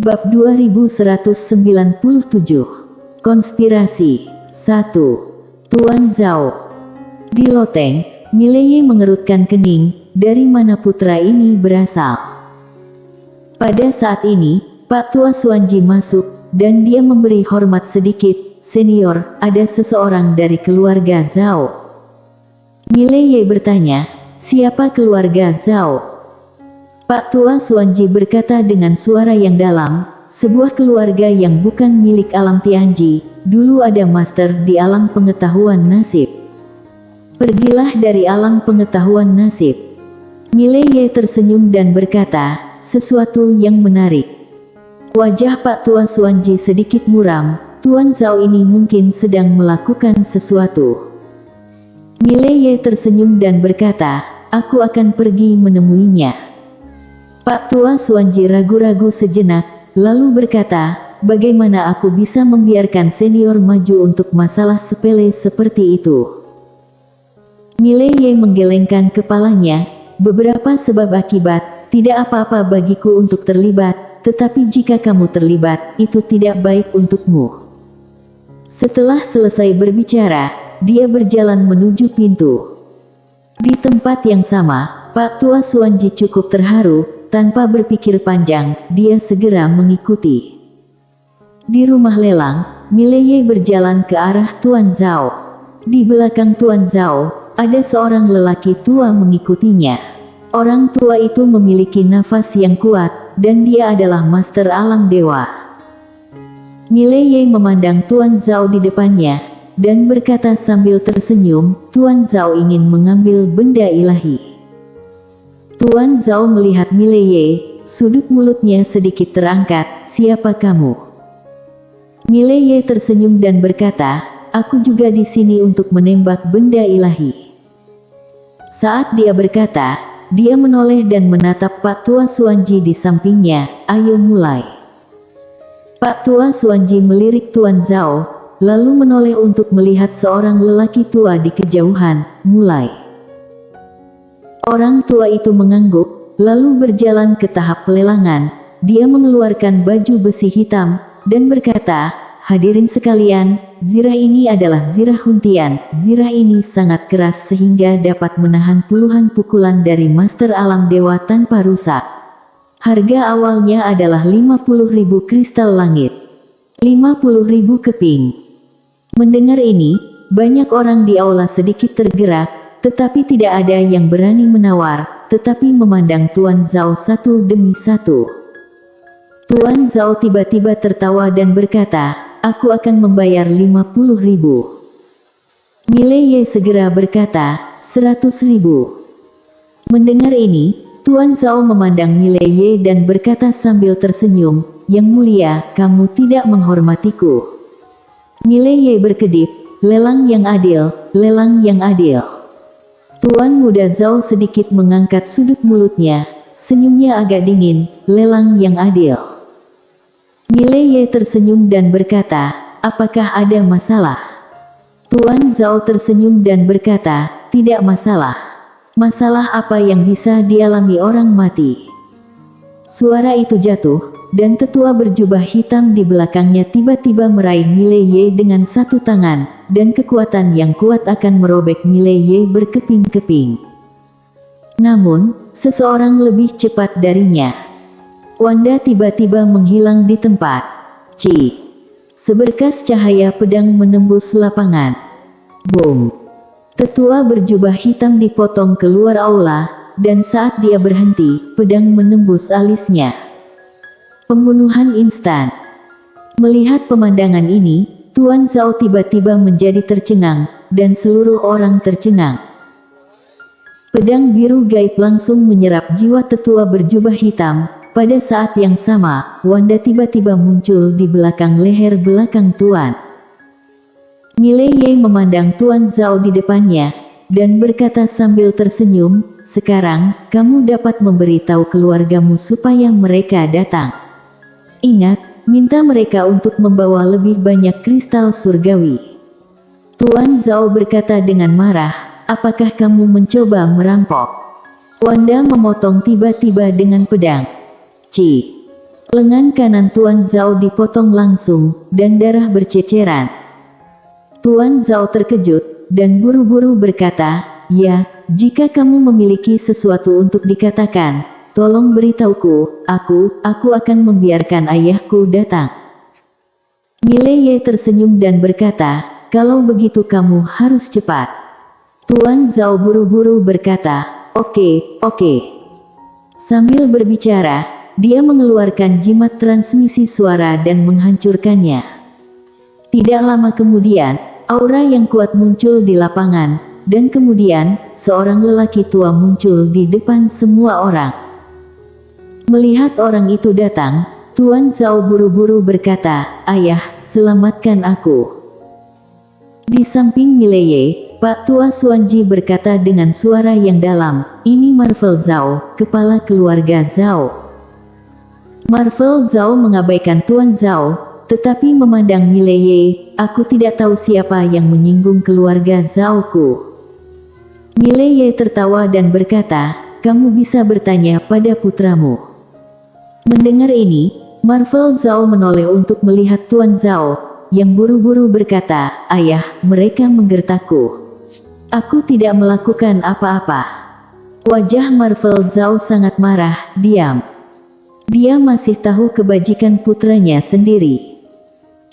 Bab 2197. Konspirasi 1. Tuan Zhao. Di loteng, Mileye mengerutkan kening, dari mana putra ini berasal. Pada saat ini, Pak Tua Xuanji masuk, dan dia memberi hormat sedikit. Senior, ada seseorang dari keluarga Zhao. Mileye bertanya, siapa keluarga Zhao? Pak Tua Xuanji berkata dengan suara yang dalam, sebuah keluarga yang bukan milik alam Tianji, dulu ada master di alam pengetahuan nasib. Pergilah dari alam pengetahuan nasib. Mileye tersenyum dan berkata, sesuatu yang menarik. Wajah Pak Tua Xuanji sedikit muram, Tuan Zhao ini mungkin sedang melakukan sesuatu. Mileye tersenyum dan berkata, aku akan pergi menemuinya. Pak Tua Xuanji ragu-ragu sejenak, lalu berkata, bagaimana aku bisa membiarkan senior maju untuk masalah sepele seperti itu? Mileye menggelengkan kepalanya, beberapa sebab akibat, tidak apa-apa bagiku untuk terlibat, tetapi jika kamu terlibat, itu tidak baik untukmu. Setelah selesai berbicara, dia berjalan menuju pintu. Di tempat yang sama, Pak Tua Xuanji cukup terharu, tanpa berpikir panjang, dia segera mengikuti. Di rumah lelang, Mileye berjalan ke arah Tuan Zhao. Di belakang Tuan Zhao, ada seorang lelaki tua mengikutinya. Orang tua itu memiliki nafas yang kuat, dan dia adalah master alam dewa. Mileye memandang Tuan Zhao di depannya, dan berkata sambil tersenyum, Tuan Zhao ingin mengambil benda ilahi. Tuan Zhao melihat Mileye, sudut mulutnya sedikit terangkat, siapa kamu? Mileye tersenyum dan berkata, aku juga di sini untuk menembak benda ilahi. Saat dia berkata, dia menoleh dan menatap Pak Tua Xuanji di sampingnya, ayo mulai. Pak Tua Xuanji melirik Tuan Zhao, lalu menoleh untuk melihat seorang lelaki tua di kejauhan, mulai. Orang tua itu mengangguk, lalu berjalan ke tahap pelelangan. Dia mengeluarkan baju besi hitam, dan berkata, hadirin sekalian, zirah ini adalah zirah huntian. Zirah ini sangat keras sehingga dapat menahan puluhan pukulan dari master alam dewa tanpa rusak. Harga awalnya adalah 50.000 kristal langit. 50.000 keping. Mendengar ini, banyak orang di aula sedikit tergerak, tetapi tidak ada yang berani menawar, tetapi memandang Tuan Zhao satu demi satu. Tuan Zhao tiba-tiba tertawa dan berkata, aku akan membayar 50.000. Mileye segera berkata, 100.000. Mendengar ini, Tuan Zhao memandang Mileye dan berkata sambil tersenyum, yang mulia, kamu tidak menghormatiku. Mileye berkedip, lelang yang adil, lelang yang adil. Tuan muda Zhao sedikit mengangkat sudut mulutnya, senyumnya agak dingin, lelang yang adil. Mileye tersenyum dan berkata, apakah ada masalah? Tuan Zhao tersenyum dan berkata, tidak masalah. Masalah apa yang bisa dialami orang mati? Suara itu jatuh, dan tetua berjubah hitam di belakangnya tiba-tiba meraih Mileye dengan satu tangan, dan kekuatan yang kuat akan merobek Mileye berkeping-keping. Namun, seseorang lebih cepat darinya. Wanda tiba-tiba menghilang di tempat. Seberkas cahaya pedang menembus lapangan. Boom! Tetua berjubah hitam dipotong keluar aula, dan saat dia berhenti, pedang menembus alisnya. Pembunuhan instan. Melihat pemandangan ini, Tuan Zhao tiba-tiba menjadi tercengang, dan seluruh orang tercengang. Pedang biru gaib langsung menyerap jiwa tetua berjubah hitam. Pada saat yang sama, Wanda tiba-tiba muncul di belakang leher belakang Tuan. Mileye memandang Tuan Zhao di depannya, dan berkata sambil tersenyum, sekarang, kamu dapat memberitahu keluargamu supaya mereka datang. Ingat, minta mereka untuk membawa lebih banyak kristal surgawi. Tuan Zhao berkata dengan marah, apakah kamu mencoba merampok? Wanda memotong tiba-tiba dengan pedang. Lengan kanan Tuan Zhao dipotong langsung, dan darah berceceran. Tuan Zhao terkejut, dan buru-buru berkata, "Ya, jika kamu memiliki sesuatu untuk dikatakan, tolong beritahuku, aku akan membiarkan ayahku datang." Mileye tersenyum dan berkata, "Kalau begitu kamu harus cepat." Tuan Zhao buru-buru berkata, Oke. Sambil berbicara, dia mengeluarkan jimat transmisi suara dan menghancurkannya. Tidak lama kemudian, aura yang kuat muncul di lapangan, dan kemudian, seorang lelaki tua muncul di depan semua orang. Melihat orang itu datang, Tuan Zhao buru-buru berkata, "Ayah, selamatkan aku." Di samping Mileye, Pak Tua Xuanji berkata dengan suara yang dalam, "Ini Marvel Zhao, kepala keluarga Zhao." Marvel Zhao mengabaikan Tuan Zhao, tetapi memandang Mileye, "Aku tidak tahu siapa yang menyinggung keluarga Zhao-ku." Mileye tertawa dan berkata, "Kamu bisa bertanya pada putramu." Mendengar ini, Marvel Zhao menoleh untuk melihat Tuan Zhao, yang buru-buru berkata, "Ayah, mereka menggertakku. Aku tidak melakukan apa-apa." Wajah Marvel Zhao sangat marah, diam. Dia masih tahu kebajikan putranya sendiri.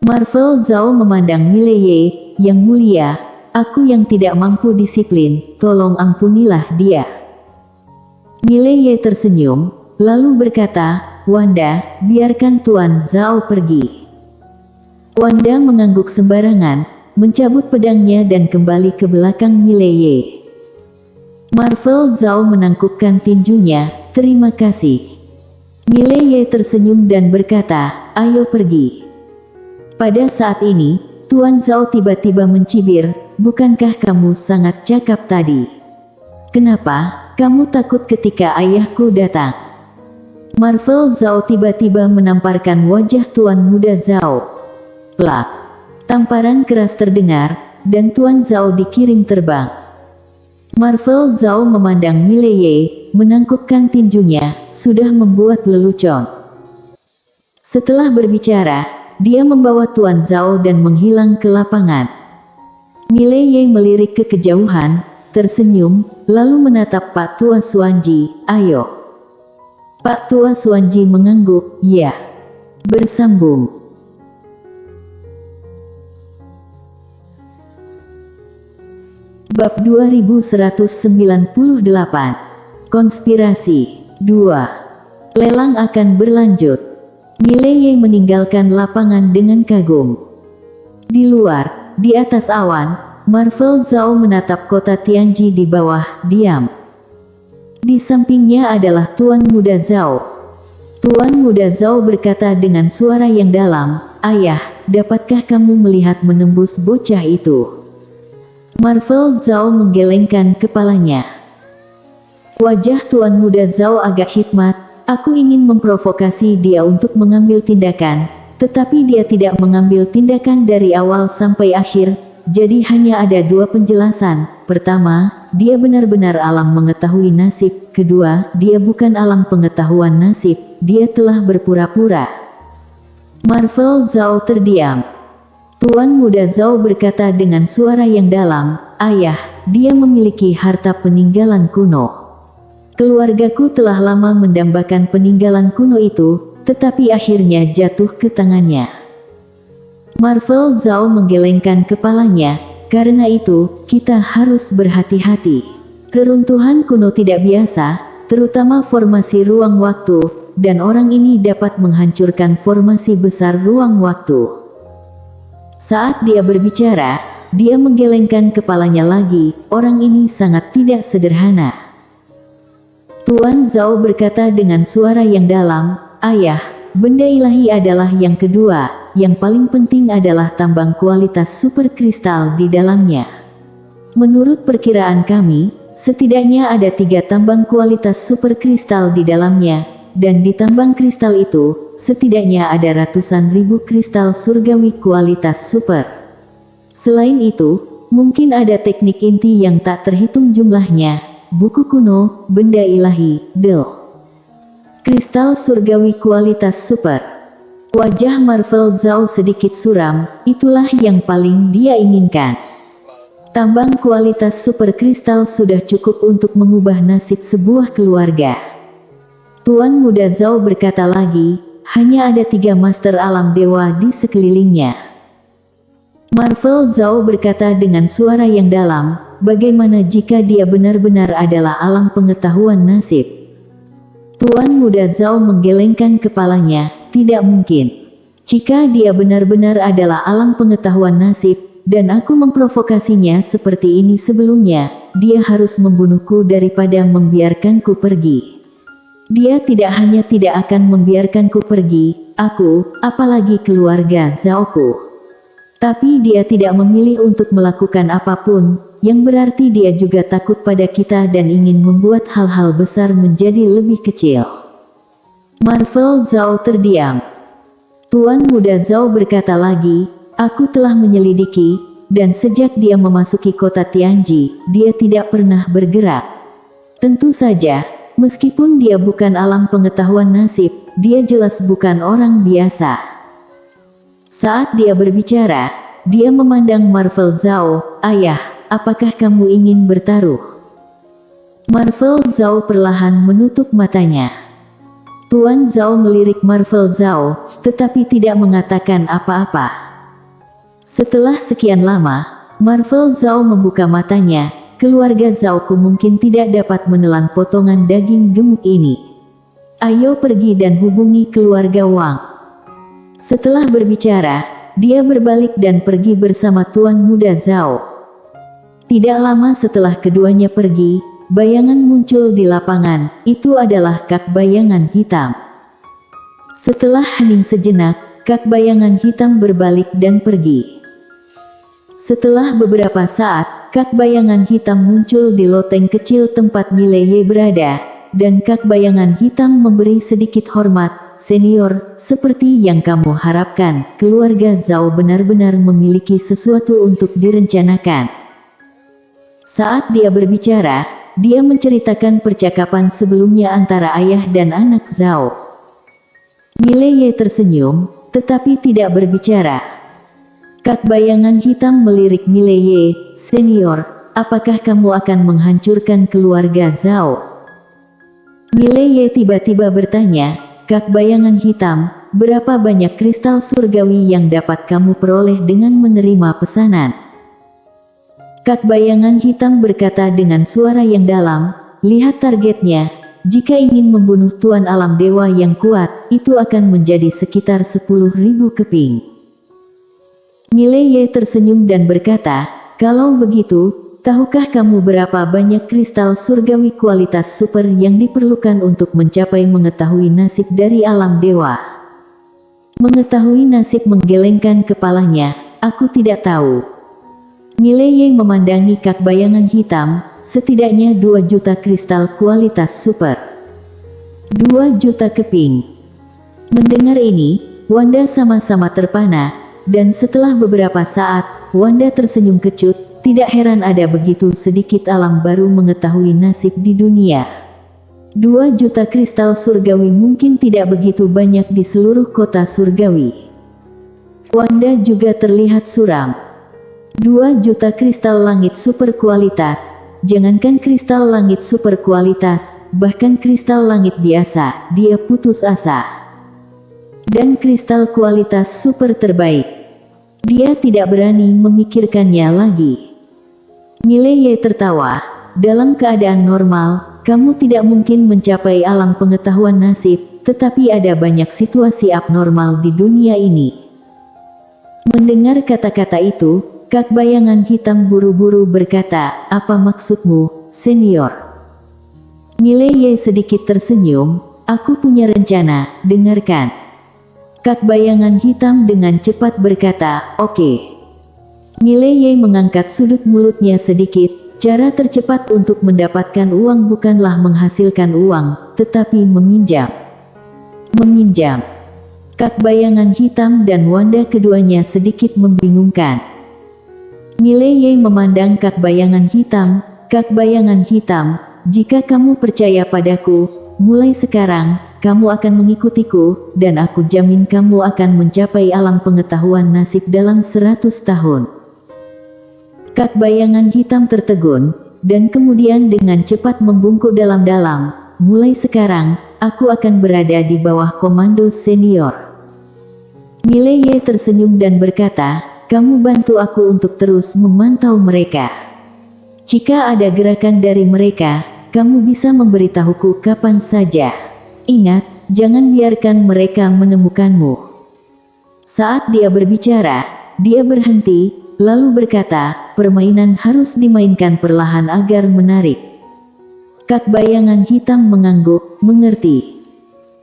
Marvel Zhao memandang Mileye, "Yang mulia, aku yang tidak mampu disiplin, tolong ampunilah dia." Mileye tersenyum, lalu berkata, "Wanda, biarkan Tuan Zhao pergi." Wanda mengangguk sembarangan, mencabut pedangnya dan kembali ke belakang Mileye. Marvel Zhao menangkupkan tinjunya, "Terima kasih." Mileye tersenyum dan berkata, "Ayo pergi." Pada saat ini, Tuan Zhao tiba-tiba mencibir, "Bukankah kamu sangat cakap tadi? Kenapa kamu takut ketika ayahku datang?" Marvel Zhao tiba-tiba menamparkan wajah Tuan Muda Zhao. Plak. Tamparan keras terdengar, dan Tuan Zhao dikirim terbang. Marvel Zhao memandang Mileye, menangkupkan tinjunya, sudah membuat lelucon. Setelah berbicara, dia membawa Tuan Zhao dan menghilang ke lapangan. Mileye melirik ke kejauhan, tersenyum, lalu menatap Pak Tua Xuanji, "Ayo." Pak Tua Xuanji mengangguk, "Ya." Bersambung. Bab 2198. Konspirasi 2. Lelang akan berlanjut. Mileye meninggalkan lapangan dengan kagum. Di luar, di atas awan, Marvel Zhao menatap kota Tianji di bawah, diam. Di sampingnya adalah Tuan Muda Zhao. Tuan Muda Zhao berkata dengan suara yang dalam, "Ayah, dapatkah kamu melihat menembus bocah itu?" Marvel Zhao menggelengkan kepalanya. Wajah Tuan Muda Zhao agak hikmat, "Aku ingin memprovokasi dia untuk mengambil tindakan, tetapi dia tidak mengambil tindakan dari awal sampai akhir, jadi hanya ada dua penjelasan. Pertama, dia benar-benar alam mengetahui nasib. Kedua, dia bukan alam pengetahuan nasib, dia telah berpura-pura." Marvel Zhao terdiam. Tuan Muda Zhao berkata dengan suara yang dalam, "Ayah, dia memiliki harta peninggalan kuno. Keluargaku telah lama mendambakan peninggalan kuno itu, tetapi akhirnya jatuh ke tangannya." Marvel Zhao menggelengkan kepalanya, "Karena itu, kita harus berhati-hati. Reruntuhan kuno tidak biasa, terutama formasi ruang waktu, dan orang ini dapat menghancurkan formasi besar ruang waktu." Saat dia berbicara, dia menggelengkan kepalanya lagi, orang ini sangat tidak sederhana. Tuan Zhao berkata dengan suara yang dalam, "Ayah, benda ilahi adalah yang kedua, yang paling penting adalah tambang kualitas super kristal di dalamnya. Menurut perkiraan kami, setidaknya ada 3 tambang kualitas super kristal di dalamnya, dan di tambang kristal itu, setidaknya ada ratusan ribu kristal surgawi kualitas super. Selain itu, mungkin ada teknik inti yang tak terhitung jumlahnya, buku kuno, benda ilahi, del." Kristal surgawi kualitas super. Wajah Marvel Zhao sedikit suram, itulah yang paling dia inginkan. Tambang kualitas super kristal sudah cukup untuk mengubah nasib sebuah keluarga. Tuan Muda Zhao berkata lagi, hanya ada 3 master alam dewa di sekelilingnya. Marvel Zhao berkata dengan suara yang dalam, bagaimana jika dia benar-benar adalah alam pengetahuan nasib? Tuan Muda Zhao menggelengkan kepalanya, tidak mungkin. Jika dia benar-benar adalah alam pengetahuan nasib, dan aku memprovokasinya seperti ini sebelumnya, dia harus membunuhku daripada membiarkanku pergi. Dia tidak hanya tidak akan membiarkanku pergi, aku, apalagi keluarga Zhaoku. Tapi dia tidak memilih untuk melakukan apapun, yang berarti dia juga takut pada kita dan ingin membuat hal-hal besar menjadi lebih kecil. Marvel Zhao terdiam. Tuan Muda Zhao berkata lagi, aku telah menyelidiki, dan sejak dia memasuki kota Tianji, dia tidak pernah bergerak. Tentu saja, meskipun dia bukan alam pengetahuan nasib, dia jelas bukan orang biasa. Saat dia berbicara, dia memandang Marvel Zhao, ayah, apakah kamu ingin bertaruh? Marvel Zhao perlahan menutup matanya. Tuan Zhao melirik Marvel Zhao, tetapi tidak mengatakan apa-apa. Setelah sekian lama, Marvel Zhao membuka matanya, keluarga Zhaoku mungkin tidak dapat menelan potongan daging gemuk ini. Ayo pergi dan hubungi keluarga Wang. Setelah berbicara, dia berbalik dan pergi bersama Tuan Muda Zhao. Tidak lama setelah keduanya pergi, bayangan muncul di lapangan, itu adalah kak bayangan hitam. Setelah hening sejenak, kak bayangan hitam berbalik dan pergi. Setelah beberapa saat, kak bayangan hitam muncul di loteng kecil tempat Mileye berada, dan kak bayangan hitam memberi sedikit hormat, senior, seperti yang kamu harapkan, keluarga Zhao benar-benar memiliki sesuatu untuk direncanakan. Saat dia berbicara, dia menceritakan percakapan sebelumnya antara ayah dan anak Zhao. Mileye tersenyum, tetapi tidak berbicara. Kak bayangan hitam melirik Mileye, senior, apakah kamu akan menghancurkan keluarga Zhao? Mileye tiba-tiba bertanya, kak bayangan hitam, berapa banyak kristal surgawi yang dapat kamu peroleh dengan menerima pesanan? Kak bayangan hitam berkata dengan suara yang dalam, lihat targetnya, jika ingin membunuh Tuan Alam Dewa yang kuat, itu akan menjadi sekitar 10.000 keping. Mileye tersenyum dan berkata, kalau begitu, tahukah kamu berapa banyak kristal surgawi kualitas super yang diperlukan untuk mencapai mengetahui nasib dari alam dewa? Mengetahui nasib menggelengkan kepalanya, aku tidak tahu. Mileye memandangi kak bayangan hitam, setidaknya 2 juta kristal kualitas super. 2 juta keping. Mendengar ini, Wanda sama-sama terpana, dan setelah beberapa saat, Wanda tersenyum kecut. Tidak heran ada begitu sedikit alam baru mengetahui nasib di dunia. 2 juta kristal surgawi mungkin tidak begitu banyak di seluruh kota surgawi. Wanda juga terlihat suram. 2 juta kristal langit super kualitas, jangankan kristal langit super kualitas, bahkan kristal langit biasa, dia putus asa. Dan kristal kualitas super terbaik, dia tidak berani memikirkannya lagi. Mileye tertawa, dalam keadaan normal, kamu tidak mungkin mencapai alam pengetahuan nasib, tetapi ada banyak situasi abnormal di dunia ini. Mendengar kata-kata itu, kak bayangan hitam buru-buru berkata, apa maksudmu, senior? Mileye sedikit tersenyum, aku punya rencana, dengarkan. Kak bayangan hitam dengan cepat berkata, oke. Mileye mengangkat sudut mulutnya sedikit, cara tercepat untuk mendapatkan uang bukanlah menghasilkan uang, tetapi meminjam. Meminjam. Kak bayangan hitam dan Wanda keduanya sedikit membingungkan. Mileye memandang kak bayangan hitam, jika kamu percaya padaku, mulai sekarang, kamu akan mengikutiku, dan aku jamin kamu akan mencapai alam pengetahuan nasib dalam 100 tahun. Kak bayangan hitam tertegun, dan kemudian dengan cepat membungkuk dalam-dalam. Mulai sekarang, aku akan berada di bawah komando senior. Mileye tersenyum dan berkata, kamu bantu aku untuk terus memantau mereka. Jika ada gerakan dari mereka, kamu bisa memberitahuku kapan saja. Ingat, jangan biarkan mereka menemukanmu. Saat dia berbicara, dia berhenti, lalu berkata, permainan harus dimainkan perlahan agar menarik. Kak bayangan hitam mengangguk, mengerti.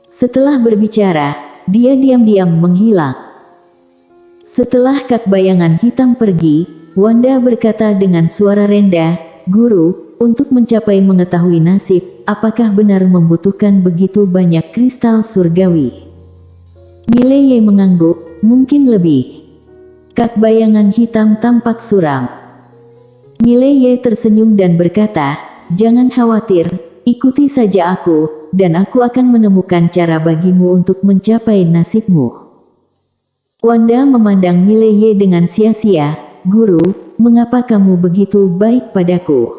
Setelah berbicara, dia diam-diam menghilang. Setelah kak bayangan hitam pergi, Wanda berkata dengan suara rendah, Guru, untuk mencapai mengetahui nasib, apakah benar membutuhkan begitu banyak kristal surgawi? Mileye mengangguk, mungkin lebih. Kak bayangan hitam tampak suram. Mileye tersenyum dan berkata, jangan khawatir, ikuti saja aku, dan aku akan menemukan cara bagimu untuk mencapai nasibmu. Wanda memandang Mileye dengan sia-sia, Guru, mengapa kamu begitu baik padaku?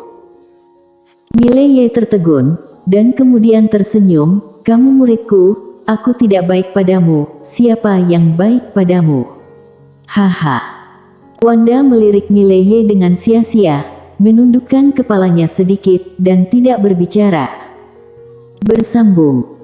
Mileye tertegun, dan kemudian tersenyum, kamu muridku, aku tidak baik padamu, siapa yang baik padamu? Haha. Wanda melirik Mileye dengan sia-sia, menundukkan kepalanya sedikit, dan tidak berbicara. Bersambung.